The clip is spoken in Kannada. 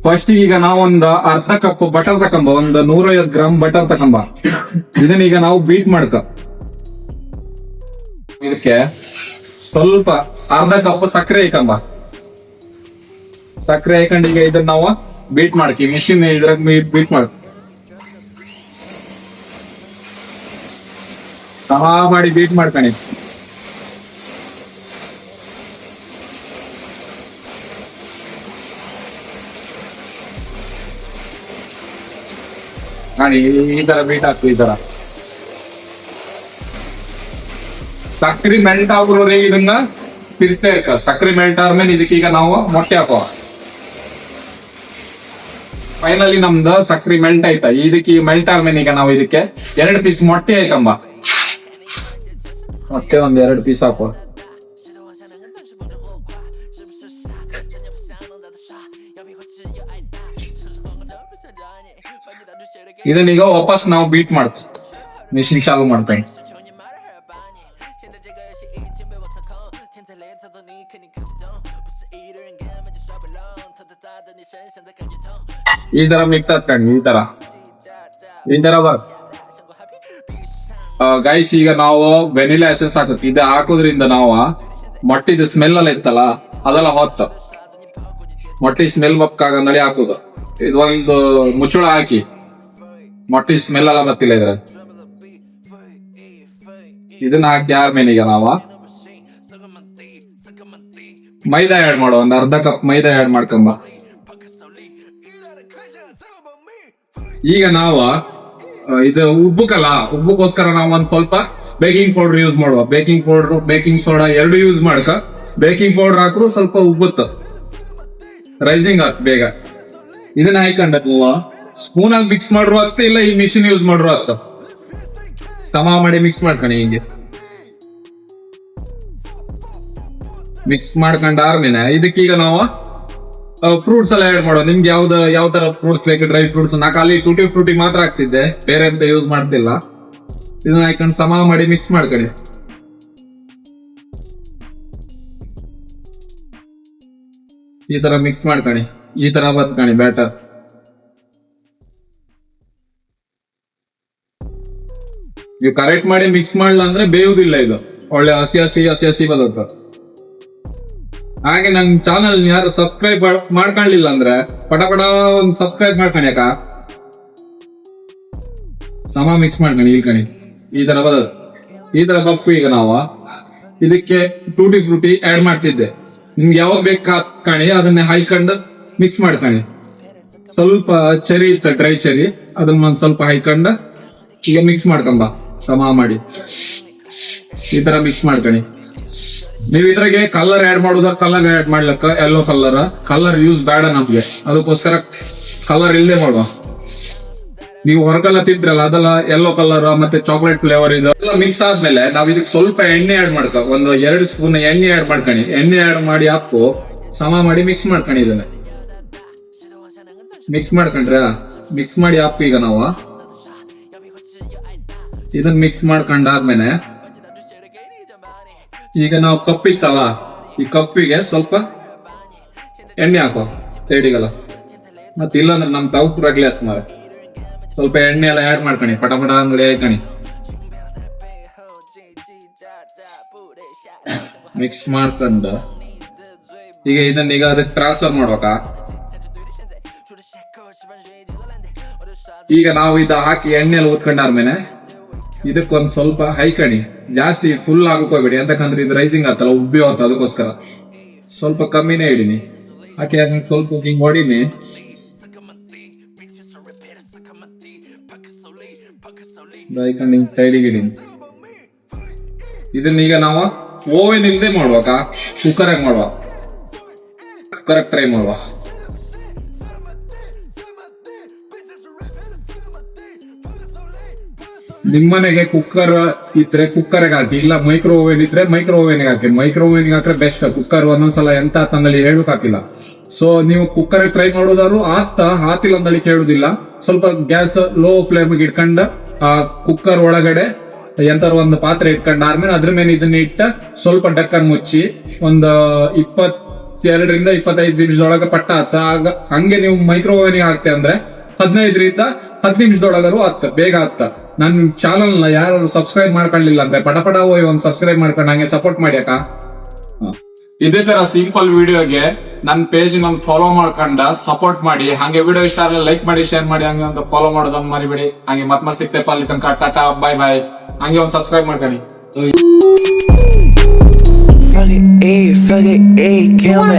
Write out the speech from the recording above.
ಫಸ್ಟ್ ಈಗ ನಾವೊಂದು ಅರ್ಧ ಕಪ್ ಬಟರ್ ತಕೊಂಬ, ಒಂದು 150 ಗ್ರಾಮ್ ಬಟರ್ ತಕೊಂಬ. ಇದನ್ನೀಗ ನಾವು ಬೀಟ್ ಮಾಡ್ಕ. ಇದಕ್ಕೆ ಸ್ವಲ್ಪ ಅರ್ಧ ಕಪ್ ಸಕ್ಕರೆ ಹಾಕಂಬ. ಸಕ್ಕರೆ ಹಾಕೊಂಡು ಈಗ ಇದನ್ನ ನಾವು ಬೀಟ್ ಮಾಡ್ಕಿ, ಮಿಷಿನ್ ಇದ್ರಾಗ ಬೀಟ್ ಮಾಡ್ಕ ಮಾಡಿ ಬೀಟ್ ಮಾಡ್ಕಣಿ. ನೋಡಿ ಈ ತರ ಬೀಟ್ ಹಾಕು. ಈ ತರ ಸಕ್ರೆ ಮೆಲ್ಟ್ ಆಗೋರಿಗೆ ಇದನ್ನ ತಿರ್ಸ್ತಾ ಇರ್ಕ. ಸಕ್ರೆ ಮೆಲ್ಟ್ ಆದ್ಮೇಲೆ ಇದಕ್ಕೀಗ ನಾವು ಮೊಟ್ಟೆ ಹಾಕುವ. ಫೈನಲಿ ನಮ್ದು ಸಕ್ರೆ ಮೆಲ್ಟ್ ಆಯ್ತಾ. ಇದಕ್ಕೆ ಮೆಲ್ಟ್ ಆದ್ಮೇಲೆ ಈಗ ನಾವು ಇದಕ್ಕೆ 2 ಪೀಸ್ ಮೊಟ್ಟೆ ಹಾಕಂಬ. ಮೊಟ್ಟೆ 2 ಪೀಸ್ ಹಾಕುವ. ಇದನ್ನೀಗ ವಾಪಸ್ ನಾವು ಬೀಟ್ ಮಾಡ್ತೀವಿ, ಮಿಷಿನ್ ಚಾಲು ಮಾಡ್ತೇವೆ. ಈ ತರ ಮಿಕ್ಸ್ ಹಾಕಂడి. ಈ ತರ ಬರ್ ಗೈಸ್. ಈಗ ನಾವು ವೆನಿಲಾ ಎಸೆನ್ಸ್ ಹಾಕತ್ತಿ. ಇದು ಹಾಕೋದ್ರಿಂದ ನಾವು ಮೊಟ್ಟಿದ ಸ್ಮೆಲ್ ಎಲ್ಲ ಇತ್ತಲ್ಲ ಅದೆಲ್ಲ ಹೊತ್ತ ಮೊಟ್ಟಿ ಸ್ಮೆಲ್ ಬಕ್ಕಾಗಂದಳಿ ಹಾಕುದು. ಇದೊಂದು ಮುಚ್ಚಳ ಹಾಕಿ ಮೊಟ್ಟಿ ಸ್ಮೆಲ್ ಎಲ್ಲ ಬರ್ತಿಲ್ಲ ಇದ್ರಾಗ. ಇದನ್ನ ಹಾಕಿ ಆದ್ಮೇಲೆ ಈಗ ನಾವು ಮೈದಾ ಆಡ್ ಮಾಡುವ. ಒಂದು ಅರ್ಧ ಕಪ್ ಮೈದಾ ಆಡ್ ಮಾಡ್ಕೊಂಬ. ಈಗ ನಾವು ಇದು ಉಬ್ಬಕ್ಕಲ್ಲ, ಉಬ್ಬಕ್ಕೋಸ್ಕರ ನಾವು ಒಂದ್ ಸ್ವಲ್ಪ ಬೇಕಿಂಗ್ ಪೌಡರ್ ಯೂಸ್ ಮಾಡುವ. Baking powder, baking soda 2 use ಮಾಡ್ಕ. ಬೇಕಿಂಗ್ ಪೌಡರ್ ಹಾಕ್ರು ಸ್ವಲ್ಪ ಉಬ್ಬುತ್ತ, ರೈಸಿಂಗ್ ಆತ್ ಬೇಗ. ಇದನ್ನ ಹಾಕೊಂಡ ಸ್ಪೂನ್ ಆಗಿ ಮಿಕ್ಸ್ ಮಾಡ್ರು ಆಗ್ತ, ಇಲ್ಲ ಈ ಮಿಷಿನ್ ಯೂಸ್ ಮಾಡ್ರು ಆಗ್ತ. ಮಾಡಿ ಮಿಕ್ಸ್ ಮಾಡ್ಕಣಿ. ಹಿಂಗೆ ಮಿಕ್ಸ್ ಮಾಡ್ಕೊಂಡಾದ್ಮೇಲೆ ಇದಕ್ಕೀಗ ನಾವು ಫ್ರೂಟ್ಸ್ ಎಲ್ಲ ಆಡ್ ಮಾಡುವ. ನಿಮ್ಗೆ ಯಾವ ತರ ಫ್ರೂಟ್ಸ್ ಬೇಕು, ಡ್ರೈ ಫ್ರೂಟ್ಸ್. ನಾ ಖಾಲಿ ಟೂಟಿ ಫ್ರೂಟಿ ಮಾತ್ರ ಹಾಕ್ತಿದ್ದೆ, ಬೇರೆ ಅಂತ ಯೂಸ್ ಮಾಡ್ತಿಲ್ಲ. ಇದನ್ನ ಹಾಕೊಂಡು ಮಾಡಿ ಮಿಕ್ಸ್ ಮಾಡ್ಕೊಳ್ಳಿ. ಈ ತರ ಮಿಕ್ಸ್ ಮಾಡ್ಕೊಳ್ಳಿ. ಈ ತರ ಬತ್ಕಣಿ ಬ್ಯಾಟರ್. ನೀವು ಕರೆಕ್ಟ್ ಮಾಡಿ ಮಿಕ್ಸ್ ಮಾಡಲ್ಲ ಅಂದ್ರೆ ಬೇಯುವುದಿಲ್ಲ. ಇದು ಒಳ್ಳೆ ಹಸಿ ಬರುತ್ತೆ. ಹಾಗೆ ನನ್ ಚಾನಲ್ ಯಾರು ಸಬ್ಸ್ಕ್ರೈಬ್ ಮಾಡ್ಕೊಳ್ಳಿಲ್ಲ ಅಂದ್ರೆ ಪಟ ಒಂದು ಸಬ್ಸ್ಕ್ರೈಬ್ ಮಾಡ್ಕಣಿ. ಯಾಕ ಮಿಕ್ಸ್ ಮಾಡ್ಕಣಿ. ಇಲ್ಕಣಿ ಈ ತರ ಬರೋದು. ಈ ತರ ಬಪ್ಪು. ಈಗ ನಾವು ಇದಕ್ಕೆ ಟೂಟಿ ಫ್ರೂಟಿ ಆಡ್ ಮಾಡ್ತಿದ್ದೆ. ನಿಮ್ಗೆ ಯಾವಾಗ ಬೇಕು ಹಾಕಣಿ, ಅದನ್ನ ಹಾಯ್ಕೊಂಡು ಮಿಕ್ಸ್ ಮಾಡ್ಕಣಿ. ಸ್ವಲ್ಪ ಚೆರಿ ಇತ್ತ, ಡ್ರೈ ಚೆರಿ, ಅದನ್ನ ಒಂದ್ ಸ್ವಲ್ಪ ಹಾಯ್ಕೊಂಡು ಈಗ ಮಿಕ್ಸ್ ಮಾಡ್ಕೊಂಬ. ಮಾಡಿ ಈ ತರ ಮಿಕ್ಸ್ ಮಾಡ್ಕಣಿ. ನೀವು ಇದ್ರಾಗೆ ಕಲರ್ ಆಡ್ ಮಾಡುದ, ಕಲರ್ ಆಡ್ ಮಾಡ್ಲಕ್ಕ ಯೆಲ್ಲೋ ಕಲರ್ ಯೂಸ್ ಬೇಡ ನಮ್ಗೆ. ಅದಕ್ಕೋಸ್ಕರ ಕಲರ್ ಇಲ್ಲದೆ ಮಾಡುವ. ನೀವು ಹೊರಗೆಲ್ಲ ತಿಂದ್ರಲ್ಲ ಅದೆಲ್ಲ ಯೆಲ್ಲೋ ಕಲರ್ ಮತ್ತೆ ಚಾಕ್ಲೇಟ್ ಫ್ಲೇವರ್ ಇದೆಲ್ಲ ಮಿಕ್ಸ್ ಆದ್ಮೇಲೆ ನಾವ್ ಇದಕ್ಕೆ ಸ್ವಲ್ಪ ಎಣ್ಣೆ ಆಡ್ ಮಾಡ್ಕೊ. ಒಂದು 2 ಸ್ಪೂನ್ ಎಣ್ಣೆ ಆಡ್ ಮಾಡ್ಕಣಿ. ಎಣ್ಣೆ ಆಡ್ ಮಾಡಿ ಹಾಕು, ಮಾಡಿ ಮಿಕ್ಸ್ ಮಾಡ್ಕಣಿ. ಇದನ್ನ ಮಿಕ್ಸ್ ಮಾಡ್ಕೊಂಡ್ರ ಮಿಕ್ಸ್ ಮಾಡಿ ಹಾಕು. ಈಗ ನಾವು ಇದನ್ನ ಮಿಕ್ಸ್ ಮಾಡ್ಕೊಂಡಾದ್ಮೇಲೆ ಈಗ ನಾವು ಕಪ್ ಇತ್ತಲ್ಲ, ಈ ಕಪ್ಪಿಗೆ ಸ್ವಲ್ಪ ಎಣ್ಣೆ ಹಾಕೋ ಸೈಡಿಗೆಲ್ಲ. ಮತ್ತೆ ಇಲ್ಲಾಂದ್ರೆ ನಮ್ ತೌಕ್ರಾಗ್ಲಿ ಹತ್ ಮಾರ. ಸ್ವಲ್ಪ ಎಣ್ಣೆ ಎಲ್ಲ ಆಡ್ ಮಾಡ್ಕಣಿ. ಪಟ ಅಂಗಡಿ ಹಾಕಣಿ. ಮಿಕ್ಸ್ ಮಾಡ್ಕೊಂಡು ಈಗ ಇದನ್ನ ಅದಕ್ಕೆ ಟ್ರಾನ್ಸ್ಫರ್ ಮಾಡ್ಬೇಕ. ಈಗ ನಾವು ಇದು ಹಾಕಿ ಎಣ್ಣೆ ಎಲ್ಲ ಊದ್ಕೊಂಡಾದ್ಮೇಲೆ ಇದಕ್ಕೊಂದ್ ಸ್ವಲ್ಪ ಹೈಕಣಿ. ಜಾಸ್ತಿ ಫುಲ್ ಹಾಕೋಬೇಡಿ, ಯಾಕಂದ್ರೆ ಇದು ರೈಸಿಂಗ್ ಆತಲ್ಲ, ಉಬ್ಬಿ ಹೋತ. ಅದಕ್ಕೋಸ್ಕರ ಸ್ವಲ್ಪ ಕಮ್ಮಿನೇ ಇಡೀನಿ. ಹಾಕಿ ಸ್ವಲ್ಪ ಹಿಂಗ್ ಹೊಡಿನಿ. ಹಿಂಗ್ ಸೈಡಿಗೆ ಇಡೀನಿ. ಇದನ್ನೀಗ ನಾವು ಓವೆನ್ ಇಲ್ಲದೆ ಮಾಡ್ಬೇಕ, ಕುಕ್ಕರ್ ಆಗಿ ಮಾಡುವ. ಕುಕ್ಕರ್ ಟ್ರೈ ಮಾಡುವ. ನಿಮ್ಮನೆಗೆ ಕುಕ್ಕರ್ ಇದ್ರೆ ಕುಕ್ಕರ್ ಹಾಕಿ, ಇಲ್ಲ ಮೈಕ್ರೋ ಓವೆನ್ ಇದ್ರೆ ಮೈಕ್ರೋ ಓವೆನ್ ಹಾಕಿ. ಮೈಕ್ರೋ ಓವೆನ್ ಹಾಕ್ರೆ ಬೆಸ್ಟ್. ಕುಕ್ಕರ್ ಒಂದೊಂದ್ಸಲ ಎಂತ ತಂದಲ್ಲಿ ಹೇಳಕ್ ಹಾಕಿಲ್ಲ. ಸೊ ನೀವು ಕುಕ್ಕರ್ ಟ್ರೈ ಮಾಡೋದಾದ್ರು ಹಾತಿಲ್ಲ ಅಂದಳಿ ಕೇಳುದಿಲ್ಲ. ಸ್ವಲ್ಪ ಗ್ಯಾಸ್ ಲೋ ಫ್ಲೇಮ್ ಇಟ್ಕೊಂಡ ಆ ಕುಕ್ಕರ್ ಒಳಗಡೆ ಎಂತಾರ ಒಂದು ಪಾತ್ರೆ ಇಟ್ಕೊಂಡಾದ್ಮೇಲೆ ಅದ್ರ ಮೇಲೆ ಇದನ್ನ ಇಟ್ಟ ಸ್ವಲ್ಪ ಡಕ್ಕನ್ ಮುಚ್ಚಿ ಒಂದು 2ರಿಂದ 25 ನಿಮಿಷದೊಳಗೆ ಪಟ್ಟ ಹತ್ತ. ಹಂಗೆ ನೀವು ಮೈಕ್ರೋವೇವ್ ಹಾಕ್ತೆ ಅಂದ್ರೆ 15ರಿಂದ 10 ನಿಮಿಷದೊಳಗರು ಹತ್ತ, ಬೇಗ ಹತ್ತ. ನನ್ ಚಾನಲ್ ನ ಯಾರು ಸಬ್ಸ್ಕ್ರೈಬ್ ಮಾಡ್ಕೊಳ್ಳಿಲ್ಲ ಅಂದ್ರೆ ಪಟ ಹೋಗಿ ಒಂದು ಸಬ್ಸ್ಕ್ರೈಬ್ ಮಾಡ್ಕೊಂಡು ಹಂಗೆ ಸಪೋರ್ಟ್ ಮಾಡಿ ಅಕ್ಕ. ಇದೇ ತರ ಸಿಂಪಲ್ ವಿಡಿಯೋಗೆ ನನ್ನ ಪೇಜ್ ನನ್ ಫಾಲೋ ಮಾಡ್ಕೊಂಡ ಸಪೋರ್ಟ್ ಮಾಡಿ. ಹಂಗೆ ವಿಡಿಯೋ ಇಷ್ಟ ಆಗಲ್ಲ ಲೈಕ್ ಮಾಡಿ, ಶೇರ್ ಮಾಡಿ, ಹಂಗೆ ಒಂದು ಫಾಲೋ ಮಾಡೋದನ್ನ ಮರಿಬೇಡಿ. ಹಂಗೆ ಮತ್ತೆ ಸಿಗ್ತೇಪ ಅಲ್ಲಿ ತನಕ ಟಾಟಾ ಬಾಯ್ ಬಾಯ್. ಹಂಗೆ ಒಂದು ಸಬ್ಸ್ಕ್ರೈಬ್ ಮಾಡ್ಕೊಳ್ಳಿ. Fuck it, ayy, kill me,